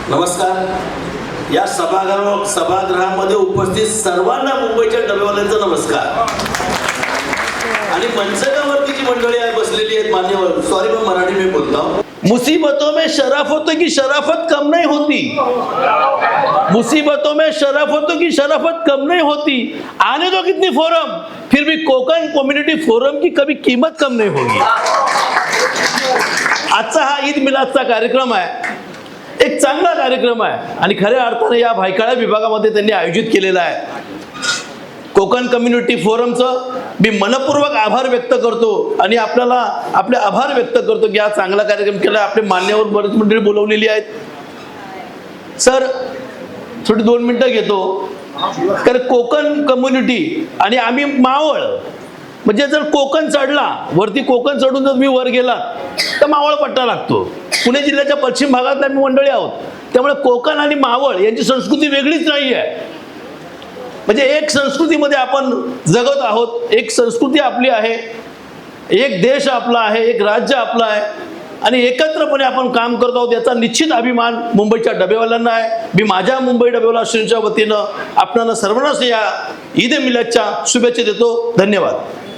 नमस्कार. या सभागृहामध्ये उपस्थित सर्वांना मुंबईच्या डबेवाल्यांचा नमस्कार. आणि मंचकावरती जी मंडळी आहे बसलेली आहेत मान्यवर, सॉरी मैं मराठी में बोलता हूँ. मुसीबतों में शराफतों की शराफत कम नहीं होती. मुसीबतों में शराफतों की शराफत कम नहीं होती. आने दो कितनी फोरम, फिर भी कोकण कम्युनिटी फोरम की कभी कीमत कम नहीं होगी. आजचा हा ईद मिलादचा कार्यक्रम आहे, एक चांगला कार्यक्रम आहे आणि खऱ्या अर्थाने या भायखळा विभागामध्ये त्यांनी आयोजित केलेला आहे. कोकण कम्युनिटी फोरमचं मी मनपूर्वक आभार व्यक्त करतो आणि आपल्याला आपले आभार व्यक्त करतो की हा चांगला कार्यक्रम केला. आपले मान्यवर बरेच मंडळी बोलवलेली आहेत. सर थोडी 2 मिनिटं घेतो. कारण कोकण कम्युनिटी आणि आम्ही मावळ, म्हणजे जर कोकण चढला वरती, कोकण चढून जर मी वर गेला तर मावळ पट्टा लागतो. पुणे जिल्ह्याच्या पश्चिम भागात आम्ही मंडळी आहोत, त्यामुळे कोकण आणि मावळ यांची संस्कृती वेगळीच नाही आहे. म्हणजे एक संस्कृतीमध्ये आपण जगत आहोत. एक संस्कृती आपली आहे, एक देश आपला आहे, एक राज्य आपलं आहे आणि एकत्रपणे आपण काम करत आहोत. याचा निश्चित अभिमान मुंबईच्या डबेवाल्यांना आहे. मी माझ्या मुंबई डबेवाला असोसिएशनच्या वतीनं आपणाला सर्वांनाच या ईद ए मिलादच्या शुभेच्छा देतो. धन्यवाद.